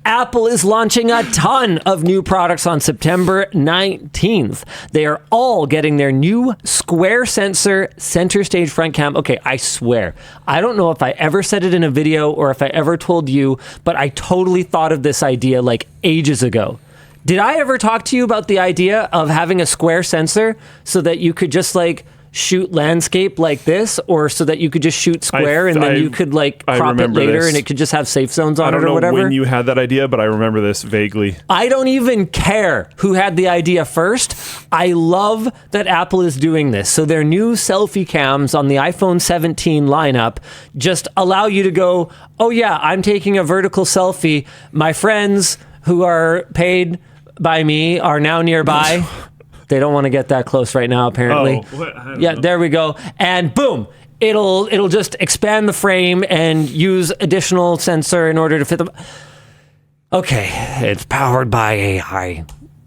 Apple is launching a ton of new products on September 19th. They are all getting their new square sensor center stage front cam. Okay, I swear, I don't know if I ever said it in a video or if I ever told you, but I totally thought of this idea like ages ago. Did I ever talk to you about the idea of having a square sensor so that you could just like shoot landscape like this, or so that you could just shoot square and then you could like crop it later and it could just have safe zones on it or whatever? I don't know when you had that idea, but I remember this vaguely. I don't even care who had the idea first. I love that Apple is doing this. So their new selfie cams on the iPhone 17 lineup just allow you to go, oh yeah, I'm taking a vertical selfie. My friends who are paid by me are now nearby. They don't want to get that close right now, apparently. Yeah, there we go. And boom, it'll just expand the frame and use additional sensor in order to fit them. Okay, it's powered by AI,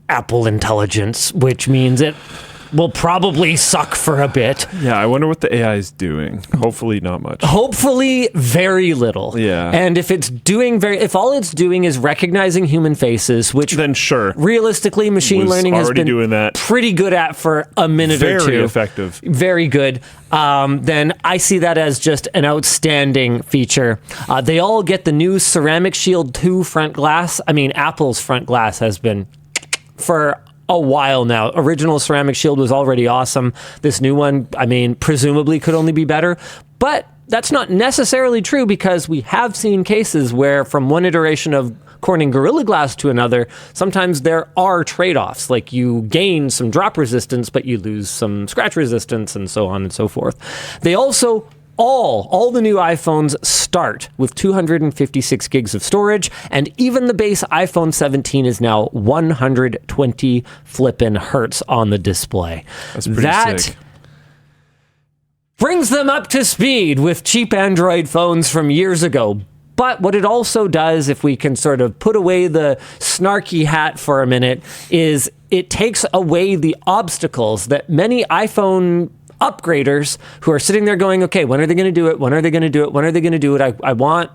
Apple Intelligence, which means it will probably suck for a bit. Yeah, I wonder what the AI is doing. Hopefully not much. Hopefully very little. Yeah. And if all it's doing is recognizing human faces, which then sure, realistically machine learning has been doing that pretty good at for a minute or two. Very effective. Very good. Then I see that as just an outstanding feature. They all get the new Ceramic Shield 2 front glass. I mean, Apple's front glass has been for a while now. Original Ceramic Shield was already awesome. This new one, I mean, presumably could only be better. But that's not necessarily true, because we have seen cases where from one iteration of Corning Gorilla Glass to another, sometimes there are trade-offs. Like you gain some drop resistance, but you lose some scratch resistance, and so on and so forth. They also all the new iPhones start with 256 gigs of storage, and even the base iPhone 17 is now 120 flippin' hertz on the display. That's pretty sick. Brings them up to speed with cheap Android phones from years ago. But what it also does, if we can sort of put away the snarky hat for a minute, is it takes away the obstacles that many iPhone upgraders who are sitting there going, okay, when are they going to do it? When are they going to do it? When are they going to do it? I want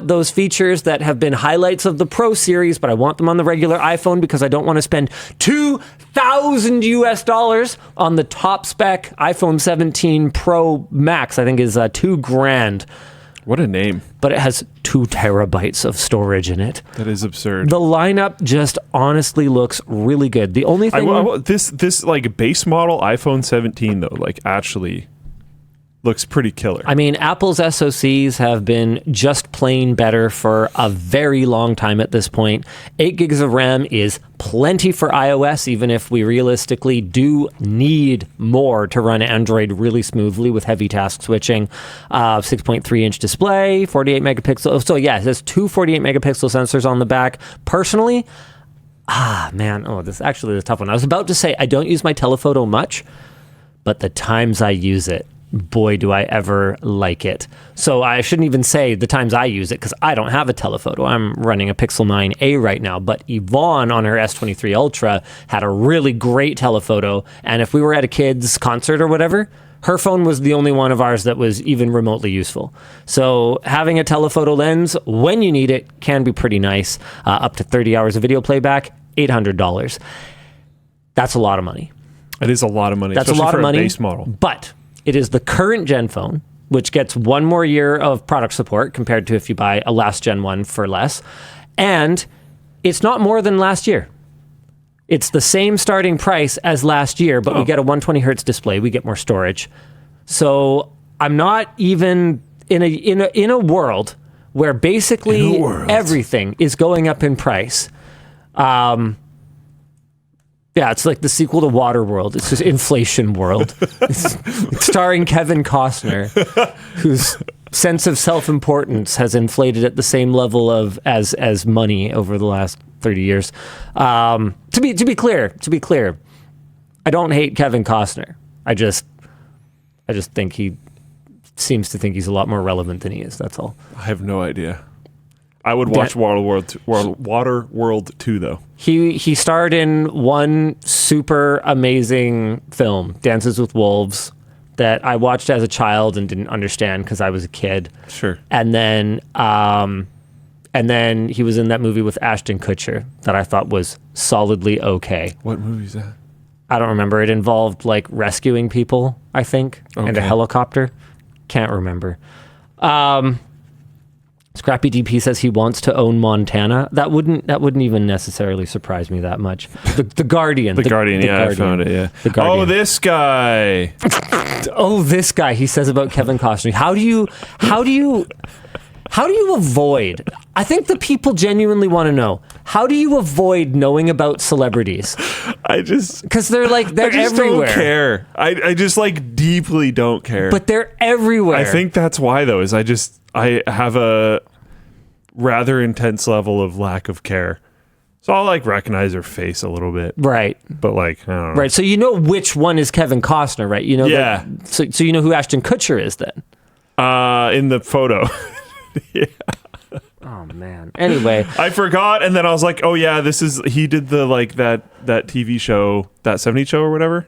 those features that have been highlights of the Pro series, but I want them on the regular iPhone because I don't want to spend $2,000 on the top spec iPhone 17 Pro Max. I think is $2,000. What a name. But it has 2 terabytes of storage in it. That is absurd. The lineup just honestly looks really good. The only thing... This like base model iPhone 17 though, like actually looks pretty killer. I mean, Apple's SoCs have been just plain better for a very long time at this point. 8 gigs of RAM is plenty for iOS, even if we realistically do need more to run Android really smoothly with heavy task switching. 6.3-inch display, 48 megapixel. So yeah, it has 2 48 megapixel sensors on the back. Personally, this actually is a tough one. I was about to say I don't use my telephoto much, but the times I use it, boy, do I ever like it. So I shouldn't even say the times I use it, because I don't have a telephoto. I'm running a Pixel 9a right now, but Yvonne on her S23 Ultra had a really great telephoto, and if we were at a kid's concert or whatever, her phone was the only one of ours that was even remotely useful. So having a telephoto lens when you need it can be pretty nice. Up to 30 hours of video playback, $800. That's a lot of money. It is a lot of money. That's a lot of money. Base model. But it is the current gen phone, which gets 1 more year of product support compared to if you buy a last gen one for less. And it's not more than last year. It's the same starting price as last year, but we get a 120 hertz display. We get more storage. So I'm not even in a world where basically everything is going up in price. Yeah, it's like the sequel to Waterworld. It's just Inflation World. It's starring Kevin Costner, whose sense of self-importance has inflated at the same level as money over the last 30 years. To be clear, I don't hate Kevin Costner. I just think he seems to think he's a lot more relevant than he is. That's all. I have no idea. I would watch Waterworld 2, though. He starred in one super amazing film, Dances with Wolves, that I watched as a child and didn't understand because I was a kid. Sure. And then And then he was in that movie with Ashton Kutcher that I thought was solidly okay. What movie is that? I don't remember. It involved like rescuing people, I think, and a helicopter. Can't remember. Scrappy DP says he wants to own Montana. That wouldn't even necessarily surprise me that much. The Guardian. The Guardian, I found it, yeah. The Guardian. Oh, this guy. This guy, he says about Kevin Costner. How do you avoid? I think the people genuinely want to know. How do you avoid knowing about celebrities? Because they're everywhere. Don't care. I just like deeply don't care. But they're everywhere. I think that's why though, is I have a rather intense level of lack of care. So I'll like recognize her face a little bit. Right. But like, I don't know. Right. So you know which one is Kevin Costner, right? You know Yeah. So you know who Ashton Kutcher is then? In the photo. Yeah. Oh man. Anyway, I forgot, and then I was like, "Oh yeah, he did the like that TV show, that 70s show or whatever.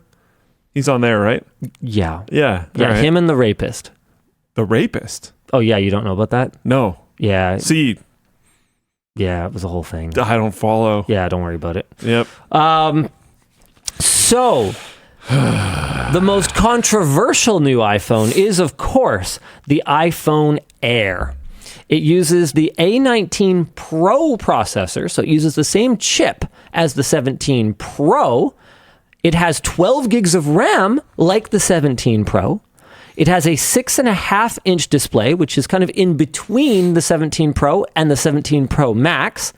He's on there, right? Yeah. Yeah. Right. Him and the rapist. The rapist. Oh yeah, you don't know about that? No. Yeah. See. Yeah, it was a whole thing. I don't follow. Yeah, don't worry about it. Yep. So the most controversial new iPhone is, of course, the iPhone Air. It uses the A19 Pro processor, so it uses the same chip as the 17 Pro. It has 12 gigs of RAM, like the 17 Pro. It has a 6.5-inch display, which is kind of in between the 17 Pro and the 17 Pro Max.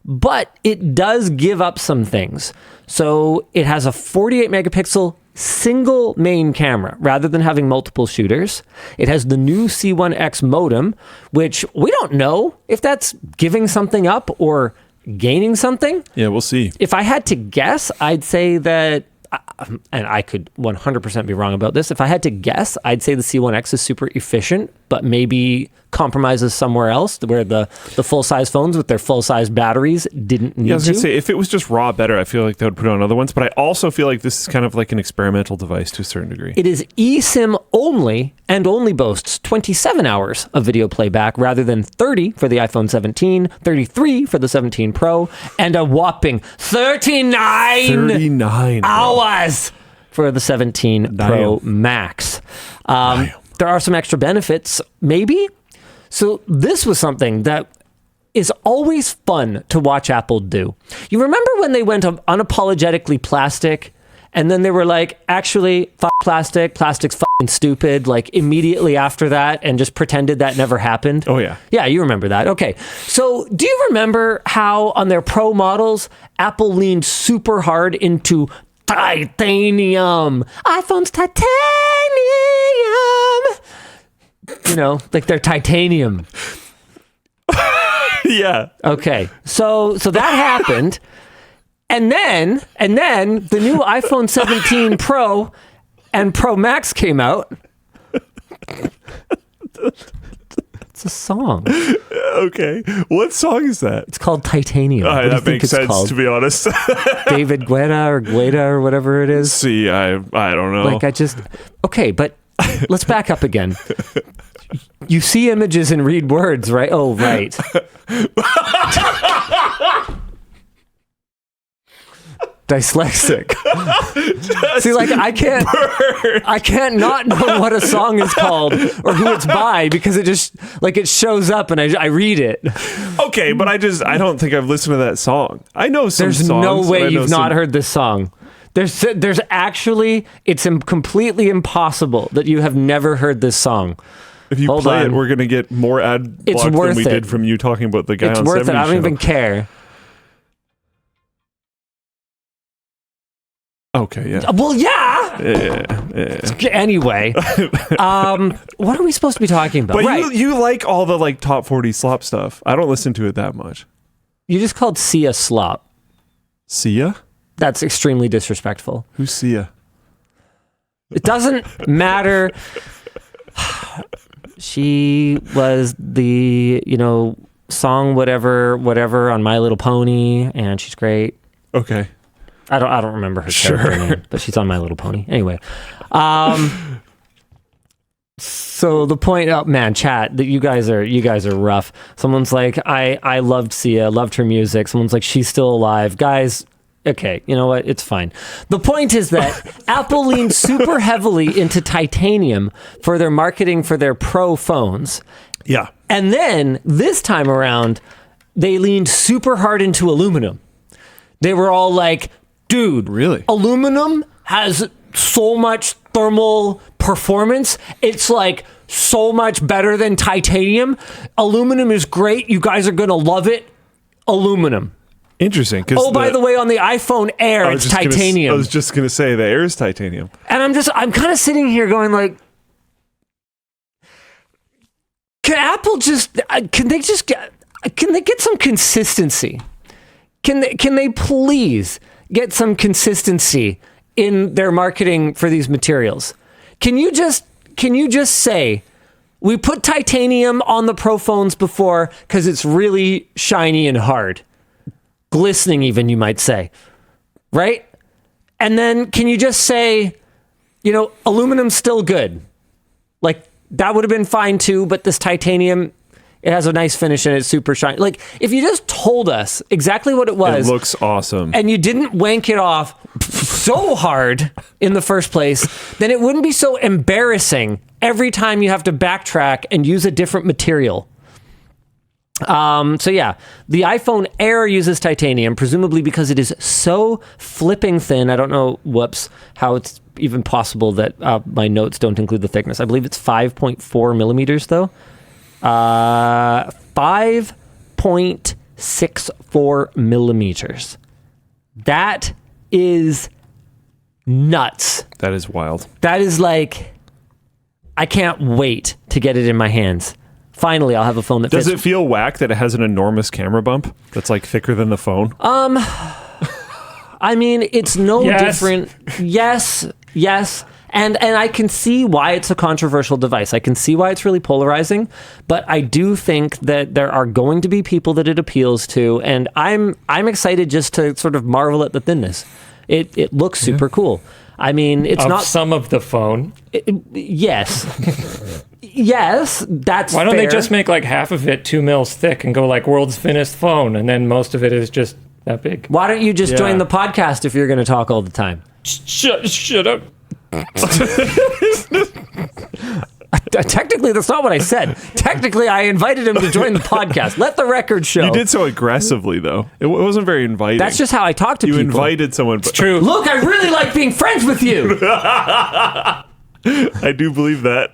But it does give up some things. So it has a 48 megapixel single main camera rather than having multiple shooters. It has the new C1X modem, which we don't know if that's giving something up or gaining something. Yeah, we'll see. If I had to guess, I'd say that, and I could 100% be wrong about this. If I had to guess, I'd say the C1X is super efficient, but maybe compromises somewhere else where the full-size phones with their full-size batteries didn't need to. Yeah, I was going to say, if it was just raw better, I feel like they would put it on other ones, but I also feel like this is kind of like an experimental device to a certain degree. It is eSIM only and only boasts 27 hours of video playback rather than 30 for the iPhone 17, 33 for the 17 Pro, and a whopping 39 hours for the 17 Pro Max. There are some extra benefits, maybe. So this was something that is always fun to watch Apple do. You remember when they went unapologetically plastic, and then they were like, actually, fuck plastic, plastic's fucking stupid, like immediately after that, and just pretended that never happened? Oh, yeah. Yeah, you remember that. Okay. So do you remember how on their Pro models, Apple leaned super hard into titanium? iPhone's titanium. You know, like they're titanium. Yeah. Okay. So that happened. And then the new iPhone 17 Pro and Pro Max came out. It's a song. Okay. What song is that? It's called Titanium. That makes sense, to be honest. David Guetta or whatever it is. See, I don't know. Okay, but let's back up again. You see images and read words, right? Oh, right. Dyslexic. See, like I can't not know what a song is called or who it's by because it just like it shows up and I read it. Okay, but I don't think I've listened to that song. I know some There's songs. no way you've not heard this song. There's actually, it's completely impossible that you have never heard this song. If you play it, we're going to get more ad block than we did from you talking about the guy on 70 It's worth it. I don't even care. Okay, yeah. Well, yeah. Yeah. Anyway, what are we supposed to be talking about? But right. you like all the like top 40 slop stuff. I don't listen to it that much. You just called Sia slop. Sia? That's extremely disrespectful. Who's Sia? It doesn't matter. She was the, song whatever on My Little Pony, and she's great. Okay. I don't remember her character name, but she's on My Little Pony. Anyway, So the point, oh man, chat, that you guys are rough. Someone's like, I loved Sia, loved her music. Someone's like, she's still alive. Guys, okay, you know what? It's fine. The point is that Apple leaned super heavily into titanium for their marketing for their Pro phones. Yeah. And then this time around, they leaned super hard into aluminum. They were all like, dude, really? Aluminum has so much thermal performance. It's like so much better than titanium. Aluminum is great. You guys are going to love it. Aluminum. Interesting. Oh, by the way, on the iPhone Air, it's titanium. I was just going to say the Air is titanium. And I'm kind of sitting here going like, can Apple can they get some consistency? Can they please get some consistency in their marketing for these materials? Can you just say, we put titanium on the Pro phones before because it's really shiny and hard, glistening even, you might say, right? And then can you just say, aluminum's still good? Like, that would have been fine too, but this titanium, it has a nice finish and it's super shiny. Like, if you just told us exactly what it was. It looks awesome. And you didn't wank it off so hard in the first place, then it wouldn't be so embarrassing every time you have to backtrack and use a different material. So yeah, the iPhone Air uses titanium, presumably because it is so flipping thin. I don't know, how it's even possible that my notes don't include the thickness. I believe it's 5.4 millimeters though. 5.64 millimeters. That is nuts. That is wild. That is like, I can't wait to get it in my hands. Finally, I'll have a phone that fits. Does it feel whack that it has an enormous camera bump that's like thicker than the phone? I mean, it's no different. Yes. And I can see why it's a controversial device. I can see why it's really polarizing, but I do think that there are going to be people that it appeals to, and I'm excited just to sort of marvel at the thinness. It looks super cool. I mean, it's not some of the phone. Yes. Yes, that's Why don't fair. they just make like half of it 2 mils thick and go like world's thinnest phone, and then most of it is just that big? Why don't you just join the podcast if you're going to talk all the time? Shut up. Technically, that's not what I said. Technically, I invited him to join the podcast. Let the record show. You did so aggressively, though. It wasn't very inviting. That's just how I talk to you people. You invited someone. It's true. Look, I really like being friends with you. I do believe that.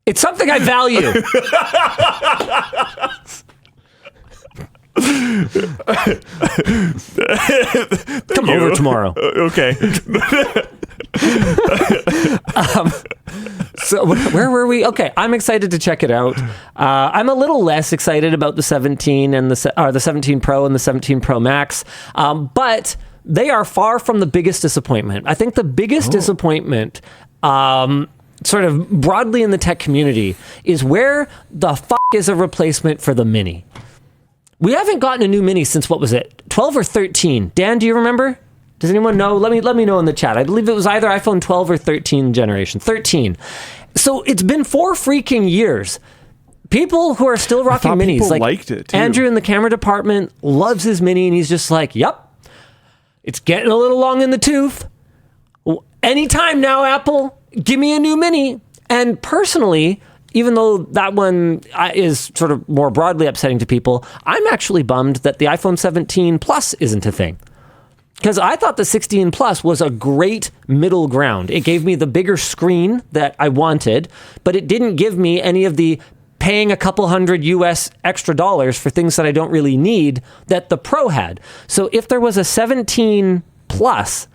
It's something I value. Come over tomorrow. Okay. So where were we? Okay, I'm excited to check it out. I'm a little less excited about the 17 and the 17 Pro and the 17 Pro Max, but they are far from the biggest disappointment. I think the biggest disappointment, sort of broadly in the tech community, is where the fuck is a replacement for the Mini? We haven't gotten a new Mini since, what was it, 12 or 13? Dan, do you remember? Does anyone know? Let me know in the chat. I believe it was either iPhone 12 or 13 generation. 13. So it's been 4 freaking years. People who are still rocking Minis, people like liked it too. Andrew in the camera department loves his Mini, and he's just like, yep, it's getting a little long in the tooth. Anytime now, Apple, give me a new Mini. And personally, even though that one is sort of more broadly upsetting to people, I'm actually bummed that the iPhone 17 Plus isn't a thing. Because I thought the 16 Plus was a great middle ground. It gave me the bigger screen that I wanted, but it didn't give me any of the paying a couple $100 US extra dollars for things that I don't really need that the Pro had. So if there was a 17 Plus,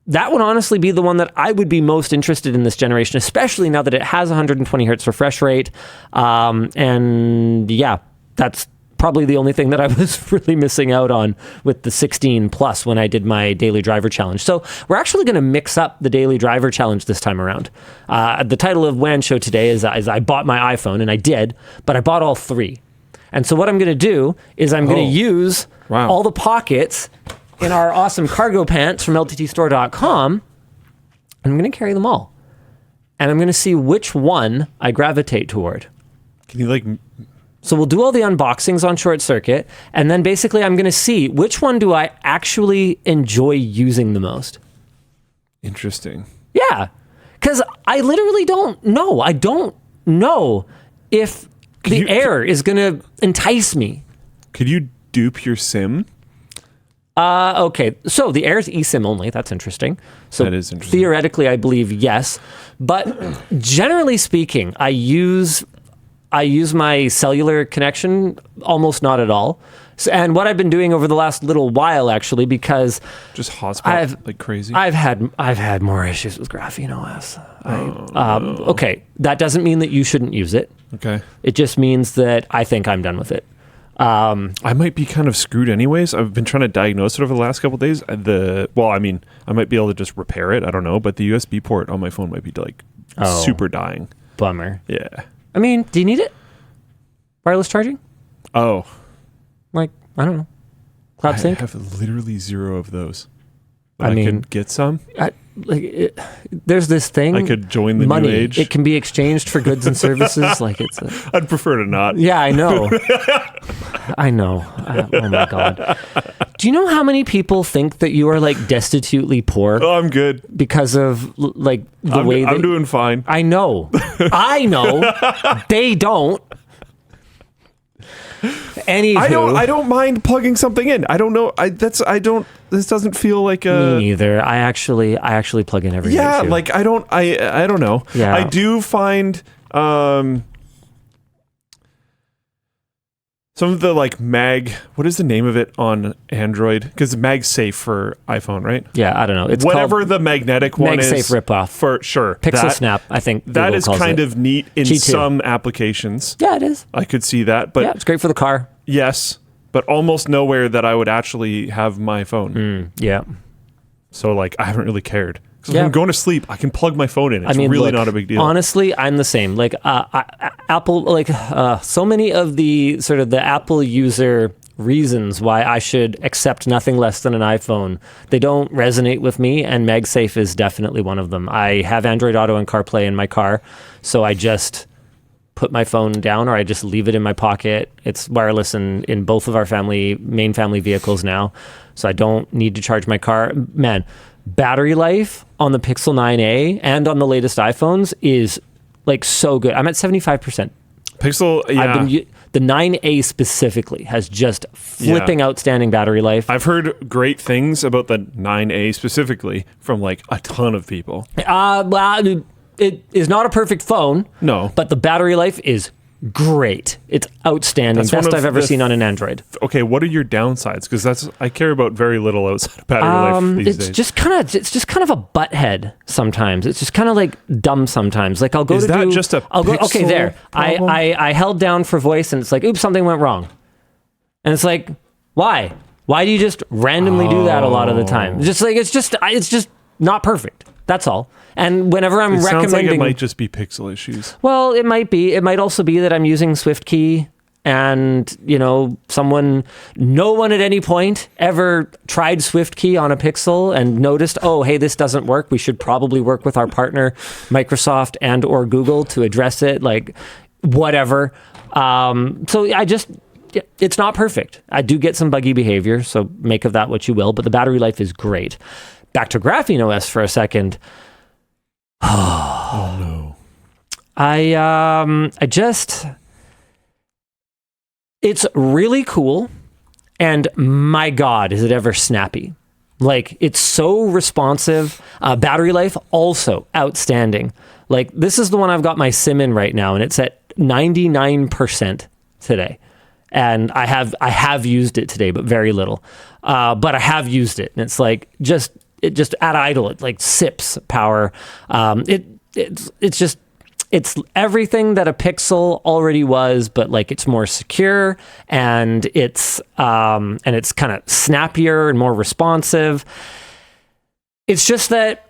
that would honestly be the one that I would be most interested in this generation, especially now that it has 120 hertz refresh rate. And yeah, that's probably the only thing that I was really missing out on with the 16 Plus when I did my daily driver challenge. So we're actually going to mix up the daily driver challenge this time around. The title of WAN Show today is I bought my iPhone, and I did, but I bought all 3. And so what I'm going to do is I'm going to use all the pockets in our awesome cargo pants from lttstore.com, and I'm going to carry them all. and I'm going to see which one I gravitate toward. Can you like? So we'll do all the unboxings on Short Circuit, and then basically I'm going to see which one do I actually enjoy using the most. Interesting. Yeah, because I literally don't know. I don't know if the Air is going to entice me. Could you dupe your SIM? Okay, so the Air is eSIM only. That's interesting. So that is interesting. Theoretically, I believe yes, but generally speaking, I use my cellular connection almost not at all. So, and what I've been doing over the last little while, actually, because just hotspot like crazy. I've had more issues with GrapheneOS. Okay, that doesn't mean that you shouldn't use it. Okay, it just means that I think I'm done with it. I might be kind of screwed anyways. I've been trying to diagnose it over the last couple of days. I might be able to just repair it. I don't know, but the USB port on my phone might be like super dying. Bummer. Yeah. I mean, do you need it? Wireless charging? Oh. Like, I don't know. Cloud Sync? I have literally 0 of those. I mean, could get some. There's this thing. I could join the money. new age. It can be exchanged for goods and services. Like it's. I'd prefer to not. Yeah, I know. I know. Oh my God. Do you know how many people think that you are like destitutely poor? Oh, I'm good because of like the way I'm doing fine. I know. I know. They don't. Anywho, I don't mind plugging something in. I don't know. This doesn't feel like a. Me neither. I actually plug in every day. Yeah, too. like I don't know. Yeah. I do find some of the like what is the name of it on Android? Because MagSafe for iPhone, right? Yeah, I don't know. It's whatever the magnetic one is. MagSafe ripoff. For sure. Pixel Snap, I think. That Google is calls kind it. of neat in G2. some applications. Yeah, it is. I could see that. But yeah, it's great for the car. Yes, but almost nowhere that I would actually have my phone. Yeah. So like I haven't really cared. Because Yeah. when I'm going to sleep, I can plug my phone in. It's really look, not a big deal. Honestly, I'm the same. Like Apple, like so many of the sort of the Apple user reasons why I should accept nothing less than an iPhone, they don't resonate with me, and MagSafe is definitely one of them. I have Android Auto and CarPlay in my car, so I just put my phone down or I just leave it in my pocket. It's wireless in both of our main family vehicles now, so I don't need to charge my car. Man, battery life on the Pixel 9a and on the latest iPhones is like so good. I'm at 75%. Pixel, yeah. The 9a specifically has just flipping outstanding battery life. I've heard great things about the 9a specifically from like a ton of people. Well, it is not a perfect phone. No. But the battery life is great. It's outstanding. That's Best I've ever seen on an Android. Okay, what are your downsides? Because I care about very little outside of battery life these days. It's just kind of a butthead sometimes. It's just kind of like dumb sometimes. Like I'll go is to that do. just a I'll go. Pixel Okay, there. problem? I held down for voice, and it's like, oops, something went wrong. And it's like, why? Why do you just randomly do that a lot of the time? Just like it's just not perfect. That's all. And whenever I'm recommending, sounds like it might just be pixel issues. Well, it might be. It might also be that I'm using SwiftKey, and no one at any point ever tried SwiftKey on a Pixel and noticed, oh, hey, this doesn't work. We should probably work with our partner, Microsoft and or Google, to address it. Like, whatever. So it's not perfect. I do get some buggy behavior, so make of that what you will. But the battery life is great. Back to GrapheneOS for a second. Oh no. It's really cool, and my God, is it ever snappy. Like, it's so responsive. Battery life, also outstanding. Like, this is the one I've got my SIM in right now, and it's at 99% today. And I have used it today, but very little. But I have used it, and it's like, it just at idle, it like sips power. It's everything that a Pixel already was, but like it's more secure, and it's kind of snappier and more responsive. It's just that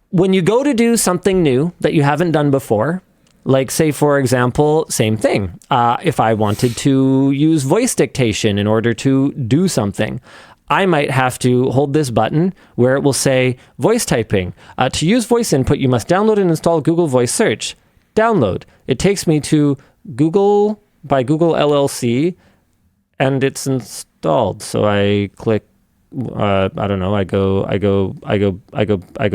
when you go to do something new that you haven't done before, like say, for example, same thing. If I wanted to use voice dictation in order to do something, I might have to hold this button where it will say voice typing. To use voice input, you must download and install Google Voice Search. Download. It takes me to Google by Google LLC, and it's installed. So I click. I don't know. I go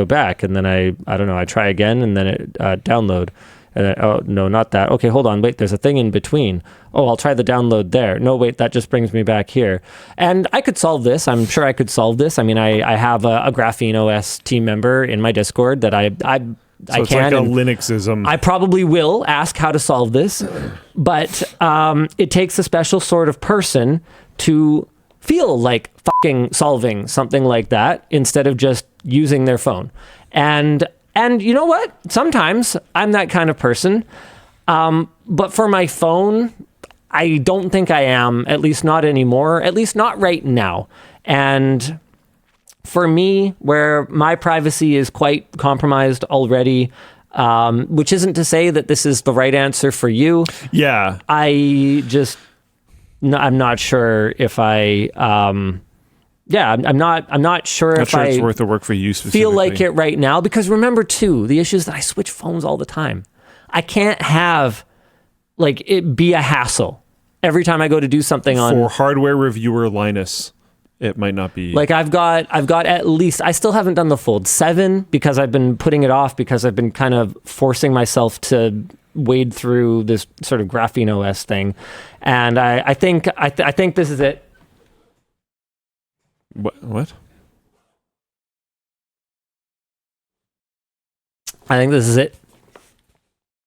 back, and then I don't know. I try again, and then it download. Oh no, not that. Okay, hold on. Wait, there's a thing in between. Oh, I'll try the download there. No, wait, that just brings me back here. And I could solve this. I'm sure I could solve this. I mean, I have a GrapheneOS team member in my Discord that I So it's can. Like a Linuxism. I probably will ask how to solve this, but it takes a special sort of person to feel like fucking solving something like that instead of just using their phone. And you know what? Sometimes I'm that kind of person. But for my phone, I don't think I am, at least not anymore, at least not right now. And for me, where my privacy is quite compromised already, which isn't to say that this is the right answer for you. Yeah. I'm not sure if I'm not sure Not if sure it's I worth the work for you specifically. feel like it right now, because remember too, the issue is that I switch phones all the time. I can't have like it be a hassle every time I go to do something on. For hardware reviewer Linus, it might not be. Like I've got at least, I still haven't done the Fold 7 because I've been putting it off because I've been kind of forcing myself to wade through this sort of GrapheneOS thing. And I think this is it. What? I think this is it.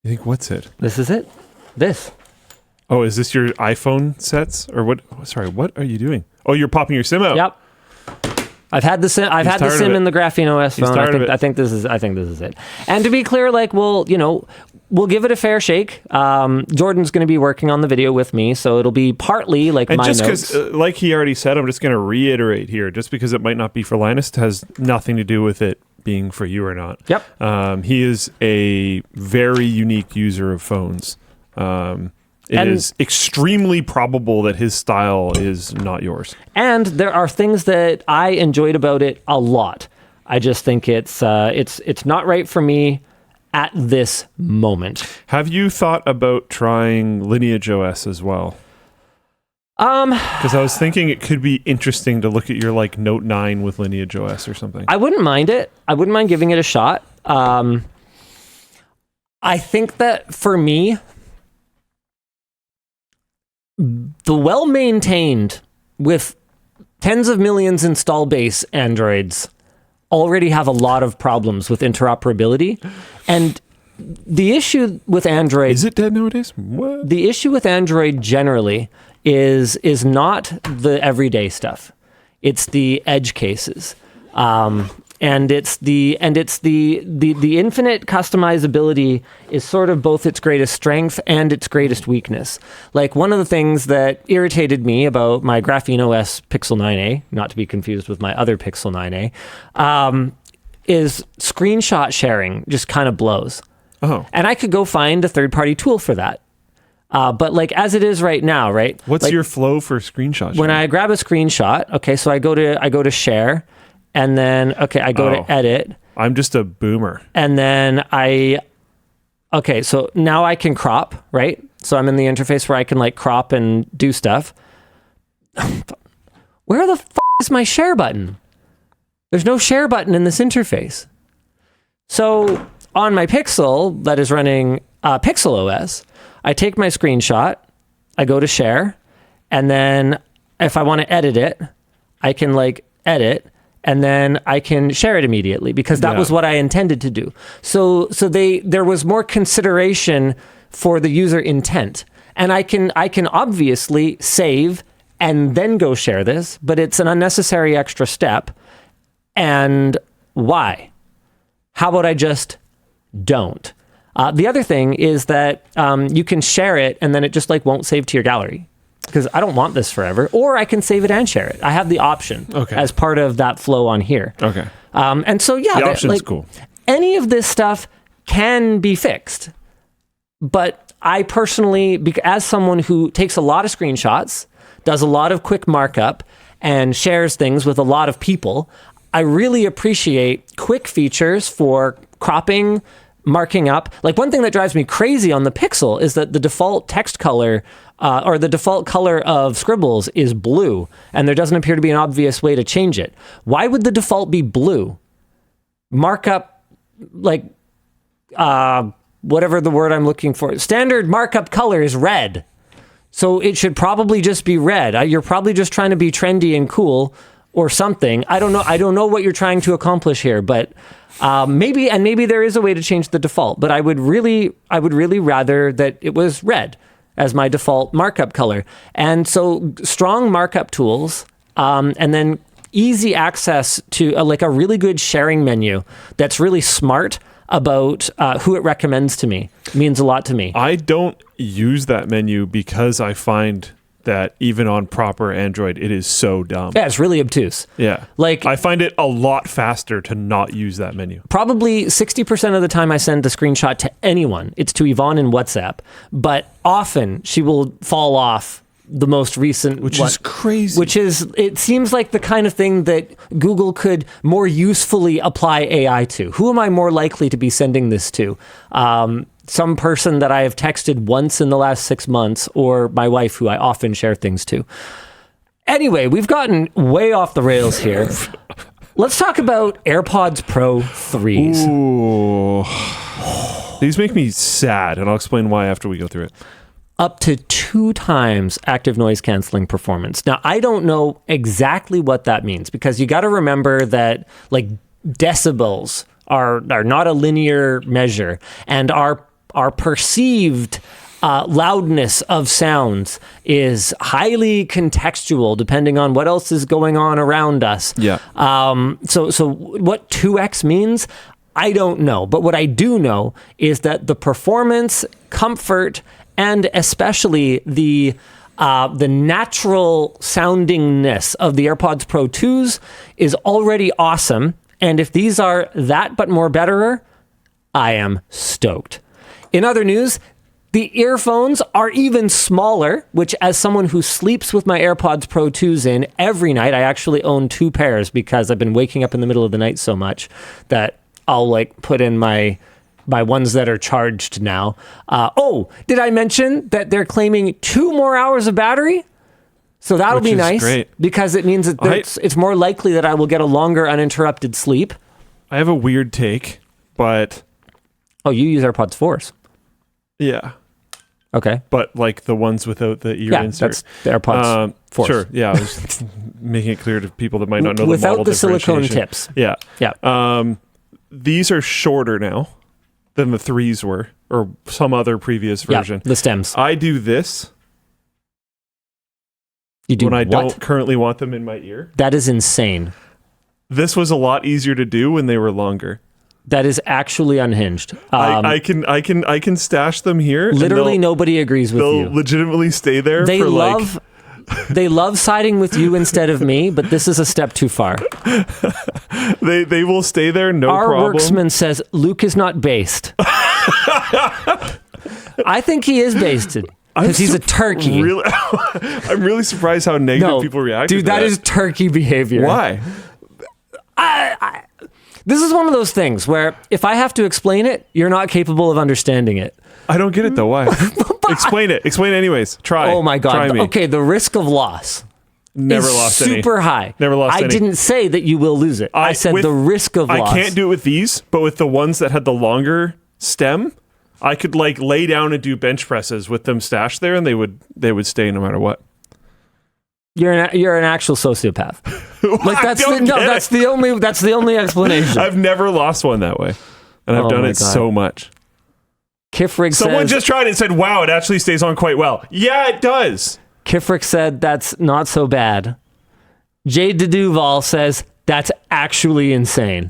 You think what's it? This is it. This. Oh, is this your iPhone sets or what? Sorry, what are you doing? Oh, you're popping your SIM out. Yep. I've had the SIM. I've had the SIM in the GrapheneOS phone. I think this is it. And to be clear, like, we'll give it a fair shake. Jordan's going to be working on the video with me, so it'll be partly like and my just notes. because, like he already said, I'm just going to reiterate here. Just because it might not be for Linus has nothing to do with it being for you or not. Yep. He is a very unique user of phones. It is extremely probable that his style is not yours. And there are things that I enjoyed about it a lot. I just think it's not right for me at this moment. Have you thought about trying LineageOS as well? Because I was thinking it could be interesting to look at your like Note 9 with LineageOS or something. I wouldn't mind it. I wouldn't mind giving it a shot. I think that for me, the well-maintained with tens of millions install base Androids already have a lot of problems with interoperability. And the issue with Android... Is it dead nowadays? What? The issue with Android generally is not the everyday stuff. It's the edge cases. And it's the infinite customizability is sort of both its greatest strength and its greatest weakness. Like one of the things that irritated me about my GrapheneOS Pixel 9a, not to be confused with my other Pixel 9a, is screenshot sharing just kind of blows. Oh. And I could go find a third-party tool for that. But like as it is right now, right? What's like, your flow for screenshot sharing? When I grab a screenshot, okay, so I go to share. And then, I go to edit. I'm just a boomer. And then so now I can crop, right? So I'm in the interface where I can like crop and do stuff. Where the is my share button? There's no share button in this interface. So on my Pixel that is running PixelOS, I take my screenshot, I go to share, and then if I want to edit it, I can like edit, and then I can share it immediately because that was what I intended to do. So there was more consideration for the user intent. And I can obviously save and then go share this, but it's an unnecessary extra step. And why? How about I just don't? The other thing is that you can share it and then it just like won't save to your gallery. Because I don't want this forever, or I can save it and share it. I have the option as part of that flow on here. Okay. And so, the option's cool. Any of this stuff can be fixed. But I personally, as someone who takes a lot of screenshots, does a lot of quick markup, and shares things with a lot of people, I really appreciate quick features for cropping, marking up. Like one thing that drives me crazy on the Pixel is that the default text color or the default color of Scribbles is blue, and there doesn't appear to be an obvious way to change it. Why would the default be blue? Markup, like, whatever the word I'm looking for. Standard markup color is red. So it should probably just be red. You're probably just trying to be trendy and cool or something. I don't know what you're trying to accomplish here, but maybe there is a way to change the default, but I would really rather that it was red as my default markup color. And so strong markup tools, and then easy access to a really good sharing menu that's really smart about who it recommends to me means a lot to me. I don't use that menu because I find that even on proper Android, it is so dumb. Yeah, it's really obtuse. Yeah. Like, I find it a lot faster to not use that menu. Probably 60% of the time I send the screenshot to anyone, it's to Yvonne in WhatsApp, but often she will fall off the most recent Which is crazy. It seems like the kind of thing that Google could more usefully apply AI to. Who am I more likely to be sending this to? Some person that I have texted once in the last 6 months, or my wife, who I often share things to. Anyway, we've gotten way off the rails here. Let's talk about AirPods Pro 3s. Ooh. These make me sad, and I'll explain why after we go through it. Up to 2 times active noise canceling performance. Now, I don't know exactly what that means, because you got to remember that like decibels are not a linear measure, and our perceived loudness of sounds is highly contextual depending on what else is going on around us. Yeah. So what 2x means, I don't know. But what I do know is that the performance, comfort, and especially the natural soundingness of the AirPods Pro 2s is already awesome. And if these are that but more betterer, I am stoked. In other news, the earphones are even smaller, which as someone who sleeps with my AirPods Pro 2s in every night, I actually own 2 pairs because I've been waking up in the middle of the night so much that I'll like put in my ones that are charged now. Did I mention that they're claiming 2 more hours of battery? So that'll be nice, great. because it means that it's more likely that I will get a longer uninterrupted sleep. I have a weird take, but... Oh, you use AirPods 4s. Yeah. Okay. But like the ones without the ear insert. That's the AirPods 4s. Sure, yeah. I was making it clear to people that might not know without the model the silicone differentiation. tips. Yeah. Yeah. These are shorter now than the 3s were, or some other previous version. Yeah, the stems. I do this You do when I what? don't currently want them in my ear. That is insane. This was a lot easier to do when they were longer. That is actually unhinged. I can stash them here. Literally, nobody agrees with they'll you. legitimately stay there. They for love. They love siding with you instead of me, but this is a step too far. They will stay there, no Our problem. worksman says Luke is not based. I think he is basted because he's a turkey. Really, I'm really surprised how negative people react. Dude, to that is turkey behavior. Why? This is one of those things where if I have to explain it, you're not capable of understanding it. I don't get it though. Why? Explain it. Explain it anyways. Try. Oh my God. Try me. Okay, the risk of loss Never is lost any. super high. Never lost I any. didn't say that you will lose it. I said the risk of loss. I can't do it with these, but with the ones that had the longer stem, I could like lay down and do bench presses with them stashed there, and they would stay no matter what. You're an actual sociopath. Like that's the only explanation. I've never lost one that way, and I've done it so much. Kifrig Someone just tried it and said, "Wow, it actually stays on quite well." Yeah, it does. Kifrik said that's not so bad. Jade de Duval says that's actually insane.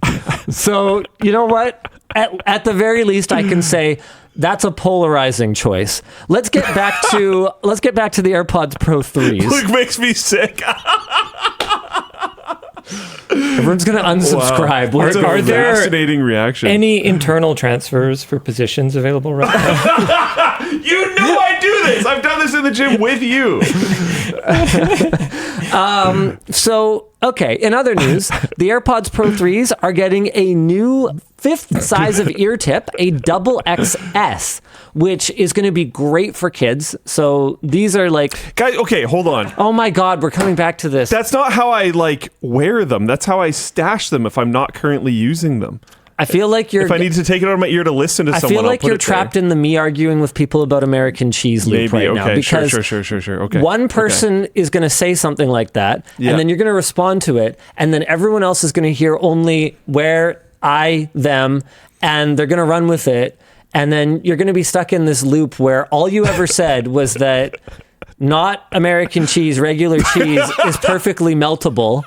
So you know what? At the very least, I can say that's a polarizing choice. Let's get back to the AirPods Pro 3s. Luke makes me sick. Everyone's gonna unsubscribe. Wow. Are there fascinating reaction? any internal transfers for positions available right now? You know I do this. I've done this in the gym with you. So, okay, in other news, the AirPods Pro 3s are getting a new fifth size of ear tip, a double XS, which is going to be great for kids. So these are like... Guys, okay, hold on. Oh my God, we're coming back to this. That's not how I like wear them. That's how I stash them if I'm not currently using them. I feel like you're... If I need to take it out of my ear to listen to someone, I feel like I'll put you're it there. trapped in the me arguing with people about American cheese loop right now. Because sure. Okay. one person is going to say something like that, Yeah. and then you're going to respond to it, and then everyone else is going to hear only where, I, them, and they're going to run with it, and then you're going to be stuck in this loop where all you ever said was that not American cheese, regular cheese is perfectly meltable.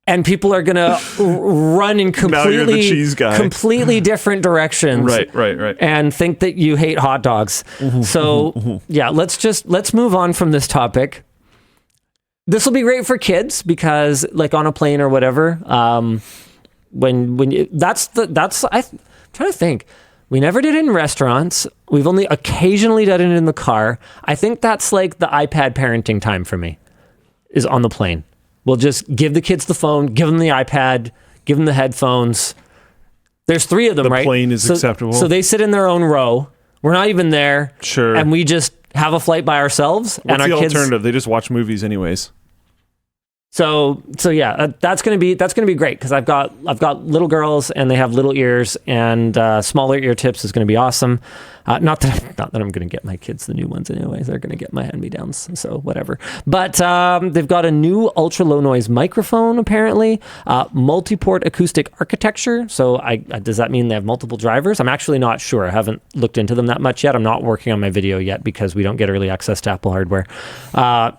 And people are going to run in completely different directions. Right. And think that you hate hot dogs. So, yeah, let's move on from this topic. This will be great for kids because, like, on a plane or whatever, I'm trying to think. We never did it in restaurants. We've only occasionally done it in the car. I think that's like the iPad parenting time for me, is on the plane. We'll just give the kids the phone, give them the iPad, give them the headphones. There's 3 of them, right? The plane is acceptable. So they sit in their own row. We're not even there. Sure. And we just have a flight by ourselves. What's and our the kids, alternative? They just watch movies anyways. So yeah, that's gonna be great because I've got little girls and they have little ears, and smaller ear tips is gonna be awesome. Not that I'm gonna get my kids the new ones anyways. They're gonna get my hand-me-downs, so whatever. But they've got a new ultra low noise microphone apparently, multi-port acoustic architecture. So does that mean they have multiple drivers? I'm actually not sure. I haven't looked into them that much yet. I'm not working on my video yet because we don't get early access to Apple hardware.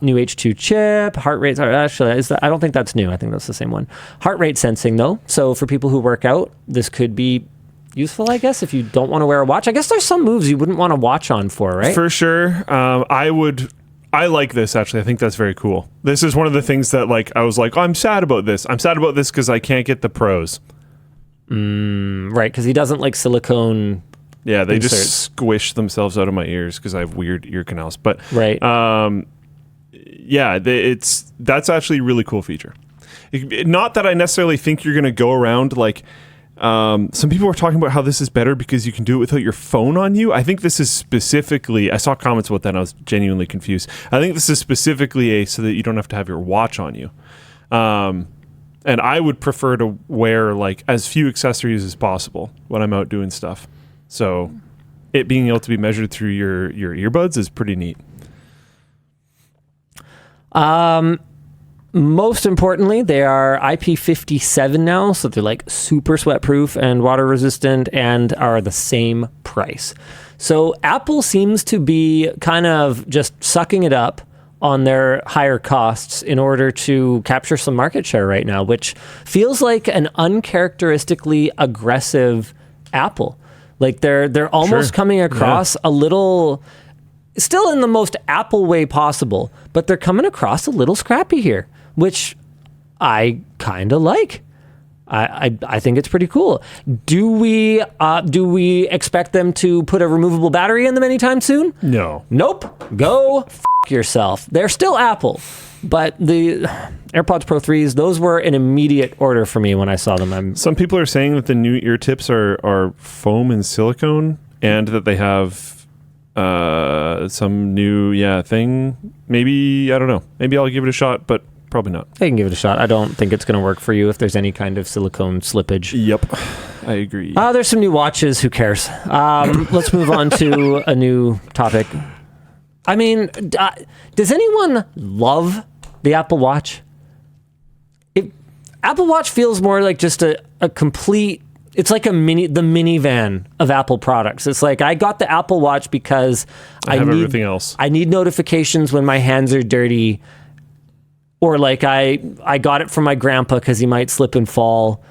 New H2 chip, heart rate. Actually, I don't think that's new. I think that's the same one. Heart rate sensing though. So for people who work out, this could be useful, I guess, if you don't want to wear a watch. I guess there's some moves you wouldn't want to watch on for, right? For sure. I like this, actually. I think that's very cool. This is one of the things that, like, I was like, oh, I'm sad about this. I'm sad about this because I can't get the pros. Right, because he doesn't like silicone. Yeah, they inserts. just squish themselves out of my ears because I have weird ear canals. But right. Yeah, that's actually a really cool feature. Not that I necessarily think you're going to go around like... some people were talking about how this is better because you can do it without your phone on you. I think this is specifically, I saw comments about that and I was genuinely confused. I think this is specifically so that you don't have to have your watch on you. And I would prefer to wear like as few accessories as possible when I'm out doing stuff. So it being able to be measured through your earbuds is pretty neat. Most importantly, they are IP57 now, so they're like super sweat-proof and water-resistant and are the same price. So Apple seems to be kind of just sucking it up on their higher costs in order to capture some market share right now, which feels like an uncharacteristically aggressive Apple. Like they're almost coming across a little... Still in the most Apple way possible, but they're coming across a little scrappy here, which I kind of like. I think it's pretty cool. Do we expect them to put a removable battery in them anytime soon? No. Nope. Go f*** yourself. They're still Apple, but the AirPods Pro 3s, those were an immediate order for me when I saw them. Some people are saying that the new ear tips are foam and silicone, and that they have some new thing. Maybe, I don't know. Maybe I'll give it a shot, but probably not. I can give it a shot. I don't think it's going to work for you if there's any kind of silicone slippage. Yep, I agree. There's some new watches. Who cares? Let's move on to a new topic. I mean, does anyone love the Apple Watch? Apple Watch feels more like just a complete... It's like the minivan of Apple products. It's like I got the Apple Watch because I have everything else. I need notifications when my hands are dirty, or like I got it from my grandpa because he might slip and fall.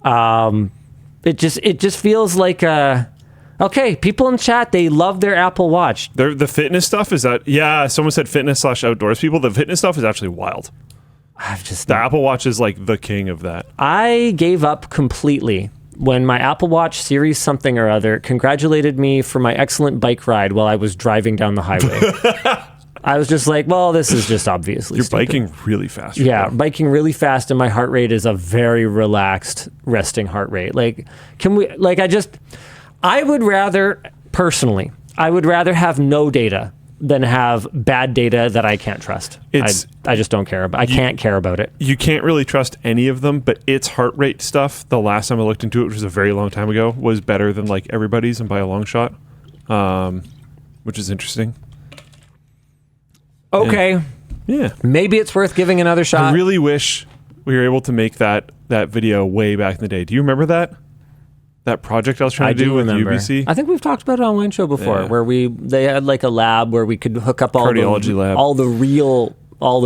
It just feels like okay. People in chat, they love their Apple Watch. The fitness stuff is that someone said fitness/outdoors people. The fitness stuff is actually wild. The Apple Watch is like the king of that. I gave up completely when my Apple Watch Series something or other congratulated me for my excellent bike ride while I was driving down the highway. I was just like, well, this is just obviously You're stupid. biking really fast. Yeah, right now. biking really fast, and my heart rate is a very relaxed, resting heart rate. Like, I would rather, personally, have no data than have bad data that I can't trust. I just don't care about. I can't care about it. You can't really trust any of them, but its heart rate stuff, the last time I looked into it, which was a very long time ago, was better than like everybody's and by a long shot, which is interesting. Okay. Yeah. Maybe it's worth giving another shot. I really wish we were able to make that video way back in the day. Do you remember that project I was trying to do with UBC? I think we've talked about it on Online Show before, where they had like a lab where we could hook up all the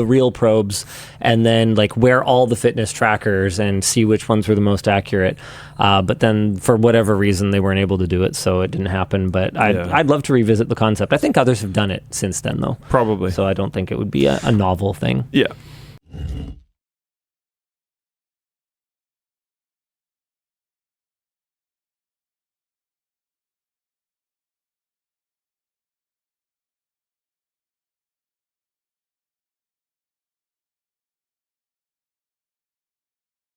real probes, and then like wear all the fitness trackers and see which ones were the most accurate. But then for whatever reason they weren't able to do it, so it didn't happen. But I'd love to revisit the concept. I think others have done it since then, though. Probably. So I don't think it would be a novel thing. Yeah.